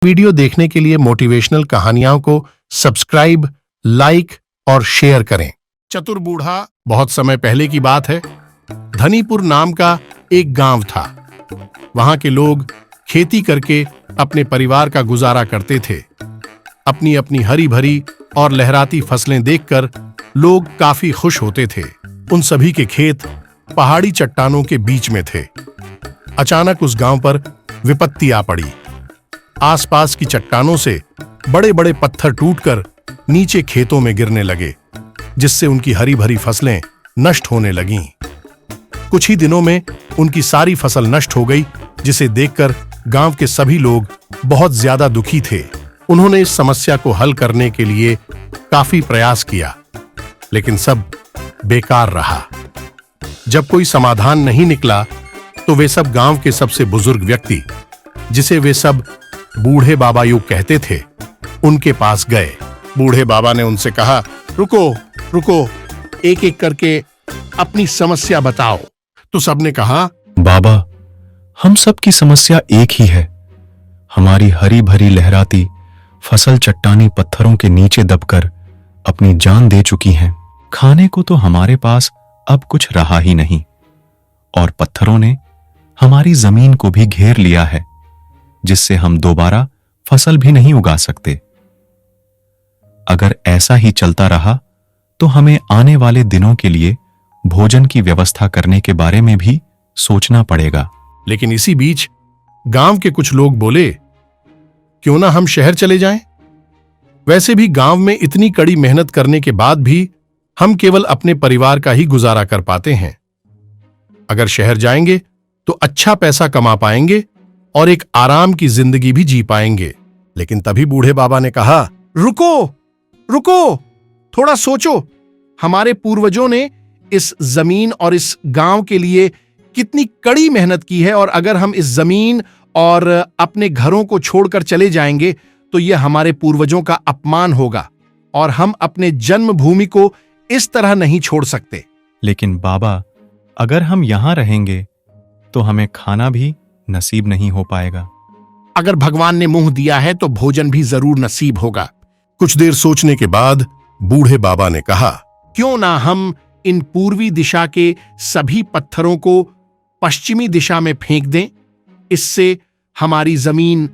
Video देखने के लिए मोटिवेशनल कहानियों को सब्सक्राइब, लाइक और शेयर करें। चतुर बूढ़ा। बहुत समय पहले की बात है। धनीपुर नाम का एक गांव था। वहां के लोग खेती करके अपने परिवार का गुजारा करते थे। अपनी अपनी हरी भरी और लहराती फसलें देखकर लोग काफी खुश होते थे। उन सभी के खेत पहाड़ी चट्टानों के बीच में थे। अचानक उस गांव पर विपत्ति आ पड़ी। आसपास की चट्टानों से बड़े बड़े पत्थर टूटकर नीचे खेतों में गिरने लगे, जिससे उनकी हरी भरी फसलें नष्ट होने लगीं। कुछ ही दिनों में उनकी सारी फसल नष्ट हो गई, जिसे देखकर गांव के सभी लोग बहुत ज्यादा दुखी थे। उन्होंने इस समस्या को हल करने के लिए काफी प्रयास किया, लेकिन सब बेकार रहा। जब कोई समाधान नहीं निकला तो वे सब गांव के सबसे बुजुर्ग व्यक्ति, जिसे वे सब बूढ़े बाबा यूं कहते थे, उनके पास गए। बूढ़े बाबा ने उनसे कहा, रुको रुको, एक एक करके अपनी समस्या बताओ। तो सबने कहा, बाबा, हम सब की समस्या एक ही है। हमारी हरी भरी लहराती फसल चट्टानी पत्थरों के नीचे दबकर अपनी जान दे चुकी हैं। खाने को तो हमारे पास अब कुछ रहा ही नहीं, और पत्थरों ने हमारी जमीन को भी घेर लिया है, जिससे हम दोबारा फसल भी नहीं उगा सकते। अगर ऐसा ही चलता रहा तो हमें आने वाले दिनों के लिए भोजन की व्यवस्था करने के बारे में भी सोचना पड़ेगा। लेकिन इसी बीच गांव के कुछ लोग बोले, क्यों ना हम शहर चले जाएं? वैसे भी गांव में इतनी कड़ी मेहनत करने के बाद भी हम केवल अपने परिवार का ही गुजारा कर पाते हैं। अगर शहर जाएंगे तो अच्छा पैसा कमा पाएंगे और एक आराम की जिंदगी भी जी पाएंगे। लेकिन तभी बूढ़े बाबा ने कहा, रुको रुको, थोड़ा सोचो। हमारे पूर्वजों ने इस जमीन और इस गांव के लिए कितनी कड़ी मेहनत की है, और अगर हम इस जमीन और अपने घरों को छोड़कर चले जाएंगे तो यह हमारे पूर्वजों का अपमान होगा, और हम अपने जन्मभूमि को इस तरह नहीं छोड़ सकते। लेकिन बाबा, अगर हम यहां रहेंगे तो हमें खाना भी नसीब नहीं हो पाएगा। अगर भगवान ने मुंह दिया है तो भोजन भी जरूर नसीब होगा। कुछ देर सोचने के बाद बूढ़े बाबा ने कहा, क्यों ना हम इन पूर्वी दिशा के सभी पत्थरों को पश्चिमी दिशा में फेंक दें। इससे हमारी जमीन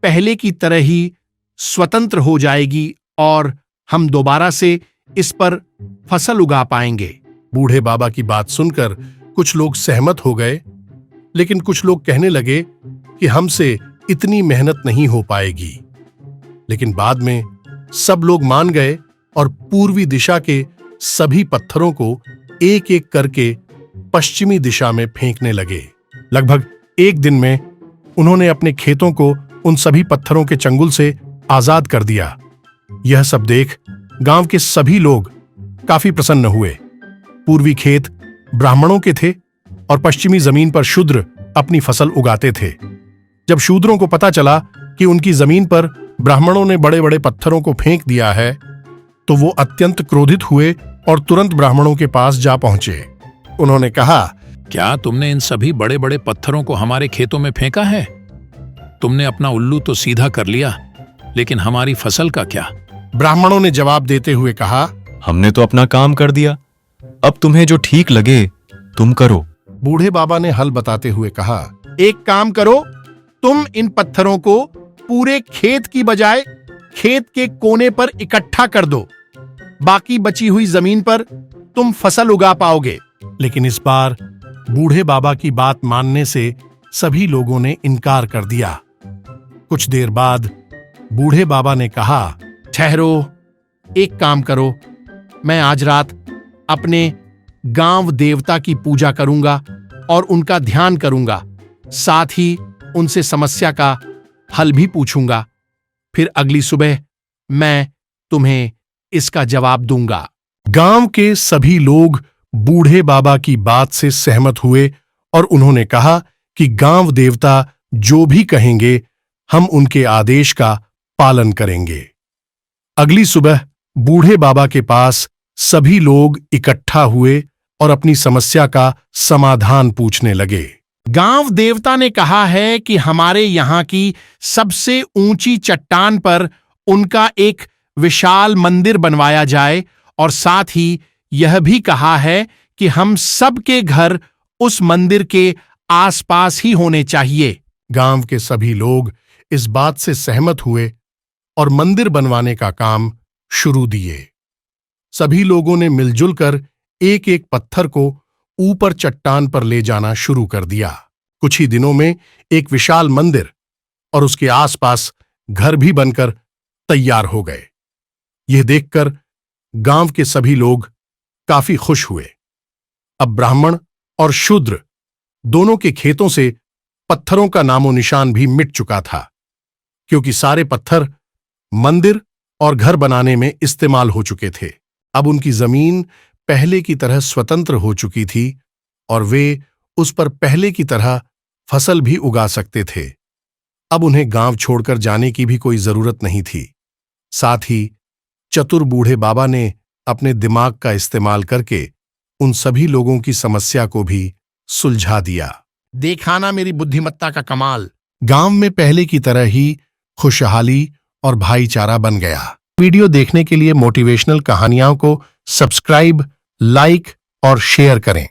पहले की तरह ही स्वतंत्र हो जाएगी और हम दोबारा से इस पर फसल उगा पाएंगे। बूढ़े बाबा की बात सुनकर कुछ लोग सहमत हो गए, लेकिन कुछ लोग कहने लगे कि हमसे इतनी मेहनत नहीं हो पाएगी। लेकिन बाद में सब लोग मान गए और पूर्वी दिशा के सभी पत्थरों को एक एक करके पश्चिमी दिशा में फेंकने लगे। लगभग एक दिन में उन्होंने अपने खेतों को उन सभी पत्थरों के चंगुल से आजाद कर दिया। यह सब देख गांव के सभी लोग काफी प्रसन्न हुए। पूर्वी खेत ब्राह्मणों के थे और पश्चिमी जमीन पर शूद्र अपनी फसल उगाते थे। जब शूद्रों को पता चला कि उनकी जमीन पर ब्राह्मणों ने बड़े बड़े पत्थरों को फेंक दिया है, तो वो अत्यंत क्रोधित हुए और तुरंत ब्राह्मणों के पास जा पहुंचे। उन्होंने कहा, क्या तुमने इन सभी बड़े बड़े पत्थरों को हमारे खेतों में फेंका है? तुमने अपना उल्लू तो सीधा कर लिया, लेकिन हमारी फसल का क्या? ब्राह्मणों ने जवाब देते हुए कहा, हमने तो अपना काम कर दिया, अब तुम्हें जो ठीक लगे तुम करो। बूढ़े बाबा ने हल बताते हुए कहा, एक काम करो, तुम इन पत्थरों को पूरे खेत की बजाय खेत के कोने पर इकट्ठा कर दो। बाकी बची हुई जमीन पर तुम फसल उगा पाओगे। लेकिन इस बार बूढ़े बाबा की बात मानने से सभी लोगों ने इनकार कर दिया। कुछ देर बाद बूढ़े बाबा ने कहा, ठहरो, एक काम करो, मैं आज रात अपने गांव देवता की पूजा करूंगा और उनका ध्यान करूंगा। साथ ही उनसे समस्या का हल भी पूछूंगा। फिर अगली सुबह मैं तुम्हें इसका जवाब दूंगा। गांव के सभी लोग बूढ़े बाबा की बात से सहमत हुए और उन्होंने कहा कि गांव देवता जो भी कहेंगे हम उनके आदेश का पालन करेंगे। अगली सुबह बूढ़े बाबा के पास सभी लोग इकट्ठा हुए और अपनी समस्या का समाधान पूछने लगे। गांव देवता ने कहा है कि हमारे यहां की सबसे ऊंची चट्टान पर उनका एक विशाल मंदिर बनवाया जाए और साथ ही यह भी कहा है कि हम सबके घर उस मंदिर के आसपास ही होने चाहिए। गांव के सभी लोग इस बात से सहमत हुए और मंदिर बनवाने का काम शुरू दिए। सभी लोगों ने मिलजुल कर एक एक पत्थर को ऊपर चट्टान पर ले जाना शुरू कर दिया। कुछ ही दिनों में एक विशाल मंदिर और उसके आसपास घर भी बनकर तैयार हो गए। यह देखकर गांव के सभी लोग काफी खुश हुए। अब ब्राह्मण और शूद्र दोनों के खेतों से पत्थरों का नामो निशान भी मिट चुका था, क्योंकि सारे पत्थर मंदिर और घर बनाने में इस्तेमाल हो चुके थे। अब उनकी जमीन पहले की तरह स्वतंत्र हो चुकी थी और वे उस पर पहले की तरह फसल भी उगा सकते थे। अब उन्हें गांव छोड़कर जाने की भी कोई जरूरत नहीं थी। साथ ही चतुर बूढ़े बाबा ने अपने दिमाग का इस्तेमाल करके उन सभी लोगों की समस्या को भी सुलझा दिया। देखा ना मेरी बुद्धिमत्ता का कमाल। गांव में पहले की तरह ही खुशहाली और भाईचारा बन गया। वीडियो देखने के लिए मोटिवेशनल कहानियों को सब्सक्राइब, लाइक और शेयर करें।